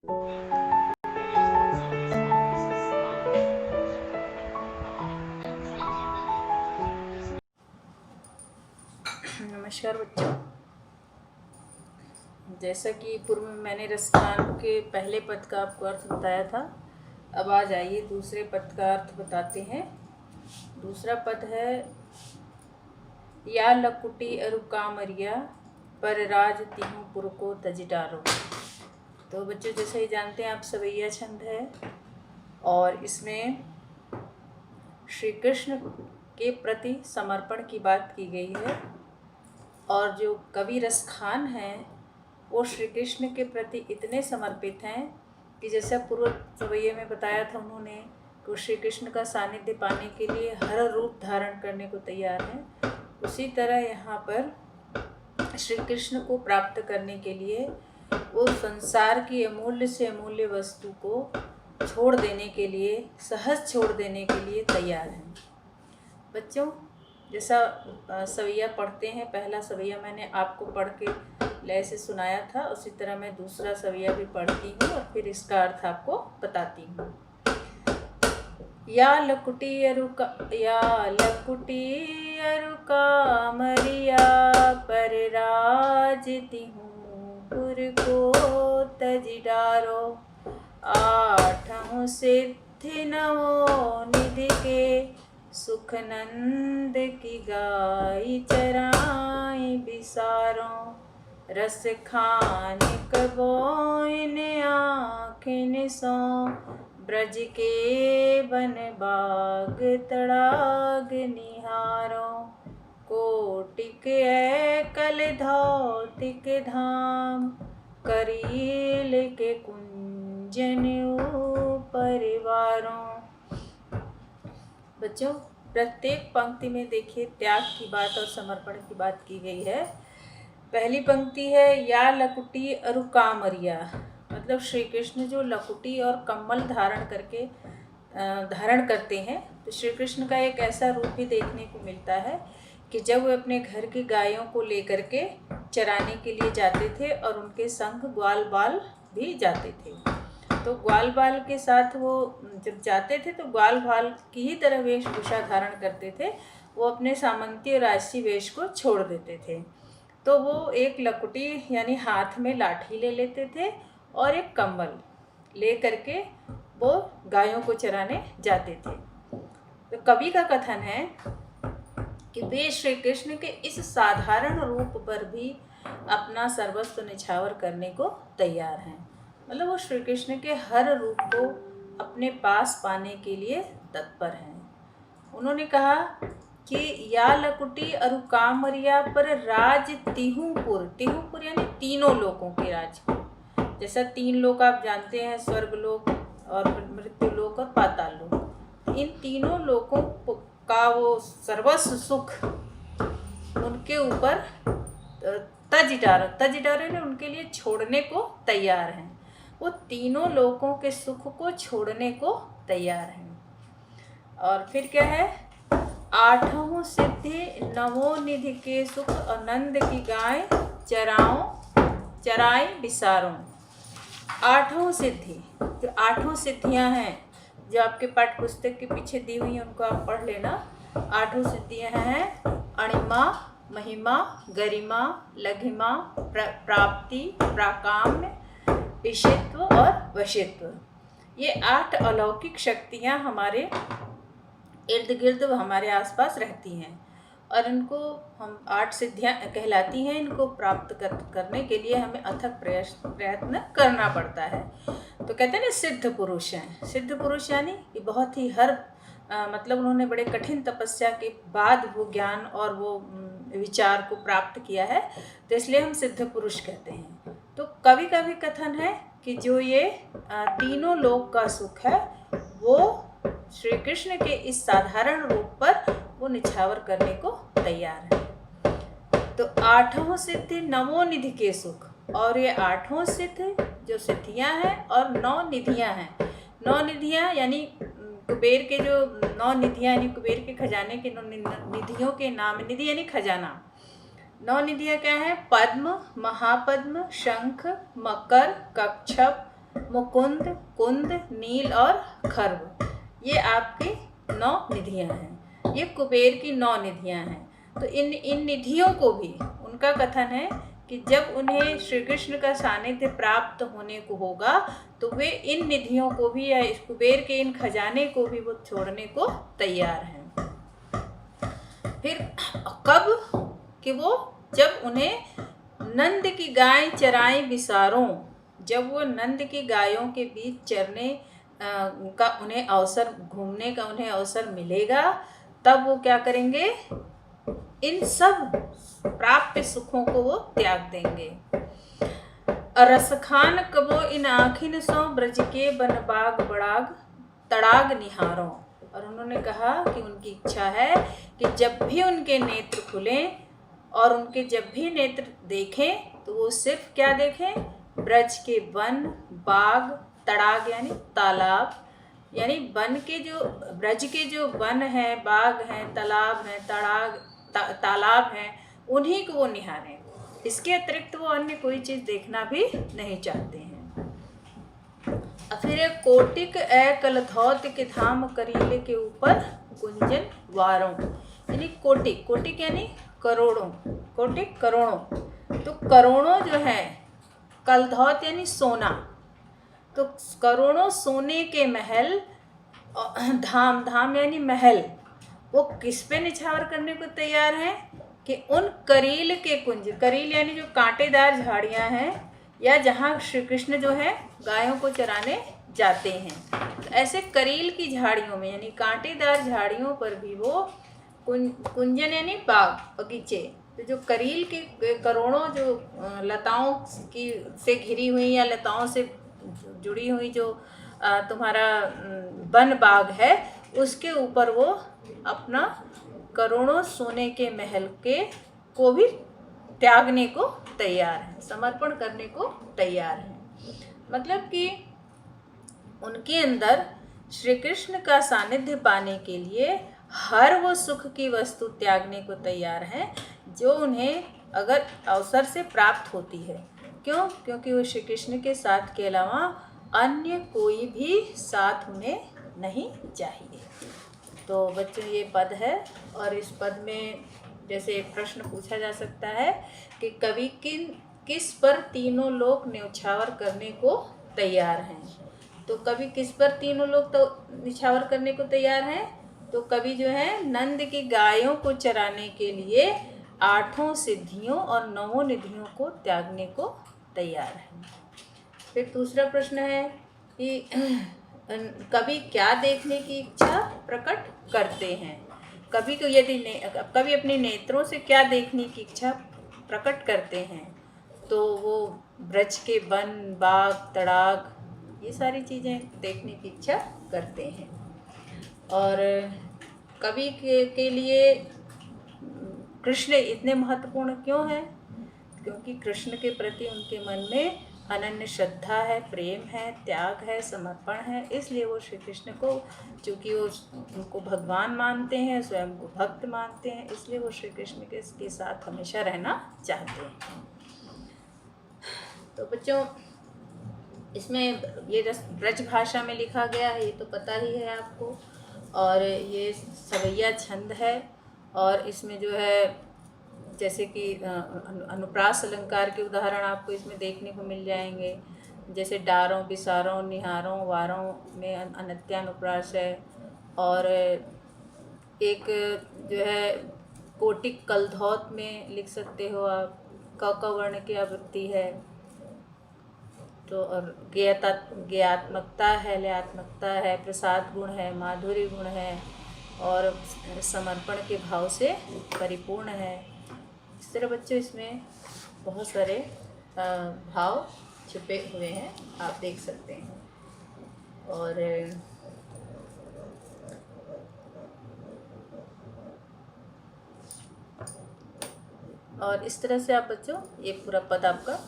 नमस्कार बच्चों। जैसा कि पूर्व में मैंने रसखान के पहले पद का आपको अर्थ बताया था, अब आ जाइए दूसरे पद का अर्थ बताते हैं। दूसरा पद है या लकुटी अरु कामरिया पर राज तिहु पुर को तजिटारो। तो बच्चों जैसे ही जानते हैं आप सवैया छंद है और इसमें श्री कृष्ण के प्रति समर्पण की बात की गई है और जो कवि रसखान हैं वो श्री कृष्ण के प्रति इतने समर्पित हैं कि जैसा पूर्व सवैये में बताया था उन्होंने कि श्री कृष्ण का सानिध्य पाने के लिए हर रूप धारण करने को तैयार हैं। उसी तरह यहाँ पर श्री कृष्ण को प्राप्त करने के लिए वो संसार की अमूल्य से अमूल्य वस्तु को छोड़ देने के लिए, सहज छोड़ देने के लिए तैयार हैं। बच्चों जैसा सवैया पढ़ते हैं, पहला सवैया मैंने आपको पढ़ के लय से सुनाया था, उसी तरह मैं दूसरा सवैया भी पढ़ती हूँ और फिर इसका अर्थ आपको बताती हूँ। या लकुटी अरु कामरिया पर राज तिहु पुर को तजिडारो। आठों सिद्धि नवो निधि के सुख नंद की गाय चराई बिसारों। रस खान कबोइन आँखिन सो ब्रज के बन बाग तड़ाग निहारो। कोटिक कल धौतिक धाम करील के कुंजन परिवारों। बच्चों प्रत्येक पंक्ति में देखिए त्याग की बात और समर्पण की बात की गई है। पहली पंक्ति है या लकुटी अरु कामरिया, मतलब श्री कृष्ण जो लकुटी और कम्बल धारण करते हैं। तो श्री कृष्ण का एक ऐसा रूप भी देखने को मिलता है कि जब वे अपने घर की गायों को लेकर के चराने के लिए जाते थे और उनके संग ग्वाल बाल भी जाते थे, तो ग्वाल बाल के साथ वो जब जाते थे तो ग्वाल बाल की ही तरह वेशभूषा धारण करते थे। वो अपने सामंती राजसी वेश को छोड़ देते थे। तो वो एक लकुटी यानी हाथ में लाठी ले लेते थे और एक कंबल ले करके वो गायों को चराने जाते थे। तो कवि का कथन है कि वे श्री कृष्ण के इस साधारण रूप पर भी अपना सर्वस्व निछावर करने को तैयार हैं। मतलब वो श्री कृष्ण के हर रूप को अपने पास पाने के लिए तत्पर हैं। उन्होंने कहा कि या लकुटी अरु कामरिया पर राज तिहुपुर यानी तीनों लोकों के राज। जैसा तीन लोक आप जानते हैं, स्वर्ग लोक और मृत्यु लोक और पाताल लोक। इन तीनों लोकों का वो सर्वस्व सुख उनके ऊपर तजिटारो ने उनके लिए छोड़ने को तैयार हैं। वो तीनों लोकों के सुख को छोड़ने को तैयार हैं। और फिर क्या है, आठों सिद्धि नवो निधि के सुख आनंद की गाय चराई बिसारों। आठों सिद्धि, जो आठों सिद्धियां हैं जो आपके पाठ्य पुस्तक के पीछे दी हुई हैं उनको आप पढ़ लेना। आठों सिद्धियां हैं अणिमा, महिमा, गरिमा, लघिमा, प्राप्ति, प्राकाम्य, ईशित्व और वशित्व। ये 8 अलौकिक शक्तियां हमारे इर्द गिर्द हमारे आसपास रहती हैं और इनको हम 8 सिद्धियां कहलाती हैं। इनको प्राप्त करने के लिए हमें अथक प्रयत्न करना पड़ता है। तो कहते हैं ना सिद्ध पुरुष हैं। सिद्ध पुरुष यानी कि बहुत ही मतलब उन्होंने बड़े कठिन तपस्या के बाद वो ज्ञान और वो विचार को प्राप्त किया है, तो इसलिए हम सिद्ध पुरुष कहते हैं। तो कवि का भी कथन है कि जो ये तीनों लोक का सुख है वो श्री कृष्ण के इस साधारण रूप पर वो निछावर करने को तैयार है। तो आठों सिद्धि नवो निधि के सुख, और ये आठों सिद्ध जो सिद्धियां हैं और 9 निधियां हैं। 9 निधियां यानी कुबेर के जो 9 निधियां यानी कुबेर के खजाने के 9 निधियों के नाम। निधि यानी खजाना। 9 निधियां क्या है? पद्म, महापद्म, शंख, मकर, कच्छप, मुकुंद, कुंद, नील और खर्व, ये आपकी 9 निधियां हैं। ये कुबेर की 9 निधियां हैं। तो इन निधियों को भी, उनका कथन है कि जब उन्हें श्री कृष्ण का सानिध्य प्राप्त होने को होगा तो वे इन निधियों को भी या इस कुबेर के इन खजाने को भी वो छोड़ने को तैयार हैं। फिर कब कि वो जब उन्हें नंद की गाय चराई बिसारों, जब वो नंद की गायों के बीच चरने का उन्हें अवसर, घूमने का उन्हें अवसर मिलेगा, तब वो क्या करेंगे, इन सब प्राप्त सुखों को वो त्याग देंगे। रसखान कबो इन आखिन सो ब्रज के बन बाग बड़ाग तड़ाग निहारों। और उन्होंने कहा कि उनकी इच्छा है कि जब भी उनके नेत्र खुलें और उनके जब भी नेत्र देखें तो वो सिर्फ क्या देखें, ब्रज के वन, बाग, तड़ाग यानी तालाब, यानी वन के जो, ब्रज के जो वन हैं, बाग हैं, तालाब हैं, तालाब हैं, उन्हीं को वो निहारें। इसके अतिरिक्त वो अन्य कोई चीज़ देखना भी नहीं चाहते हैं। फिर कोटिक ए कलधौत के धाम करीले के ऊपर गुंजन वारों, यानी कोटिक, कोटिक यानी करोड़ों, कोटिक करोड़ों, तो करोड़ों जो है, कलधौत यानी सोना, तो करोड़ों सोने के महल, धाम, धाम यानी महल, वो किस पे निछावर करने को तैयार हैं कि उन करील के कुंज, करील यानी जो कांटेदार झाड़ियां हैं या जहाँ श्री कृष्ण जो है गायों को चराने जाते हैं, तो ऐसे करील की झाड़ियों में यानी कांटेदार झाड़ियों पर भी वो कुंजन यानी बाग, बगीचे, तो जो करील के करोड़ों जो लताओं की से घिरी हुई या लताओं से जुड़ी हुई जो तुम्हारा वन बाग है, उसके ऊपर वो अपना करोड़ों सोने के महल के को भी त्यागने को तैयार है, समर्पण करने को तैयार है। मतलब कि उनके अंदर श्री कृष्ण का सानिध्य पाने के लिए हर वो सुख की वस्तु त्यागने को तैयार हैं जो उन्हें अगर अवसर से प्राप्त होती है। क्यों? क्योंकि वो श्री कृष्ण के साथ के अलावा अन्य कोई भी साथ उन्हें नहीं चाहिए। तो बच्चों ये पद है, और इस पद में जैसे एक प्रश्न पूछा जा सकता है कि कवि किस पर तीनों लोग न्यौछावर करने को तैयार हैं। तो कवि किस पर तीनों लोग तो निछावर करने को तैयार हैं? तो कवि जो है नंद की गायों को चराने के लिए 8 सिद्धियों और 9 निधियों को त्यागने को तैयार है। फिर दूसरा प्रश्न है कि कवि क्या देखने की इच्छा प्रकट करते हैं। कवि को यदि कवि अपने नेत्रों से क्या देखने की इच्छा प्रकट करते हैं, तो वो ब्रज के वन, बाग, तड़ाग, ये सारी चीज़ें देखने की इच्छा करते हैं। और कवि के लिए कृष्ण इतने महत्वपूर्ण क्यों हैं? क्योंकि कृष्ण के प्रति उनके मन में अनन्य श्रद्धा है, प्रेम है, त्याग है, समर्पण है। इसलिए वो श्री कृष्ण को, चूँकि वो उनको भगवान मानते हैं, स्वयं को भक्त मानते हैं, इसलिए वो श्री कृष्ण के साथ हमेशा रहना चाहते हैं। तो बच्चों इसमें ये ब्रज भाषा में लिखा गया है, ये तो पता ही है आपको, और ये सवैया छंद है। और इसमें जो है जैसे कि अनुप्रास अलंकार के उदाहरण आपको इसमें देखने को मिल जाएंगे, जैसे डारों, बिसारों, निहारों, वारों में अनत्यानुप्रास है। और एक जो है कोटिक कलधौत में लिख सकते हो आप, क वर्ण की आवृत्ति है। तो और ज्ञात्मकता है, लयात्मकता है, प्रसाद गुण है, माधुर्य गुण है, और समर्पण के भाव से परिपूर्ण है। इस तरह बच्चों इसमें बहुत सारे भाव छुपे हुए हैं, आप देख सकते हैं। और इस तरह से आप बच्चों ये पूरा पद आपका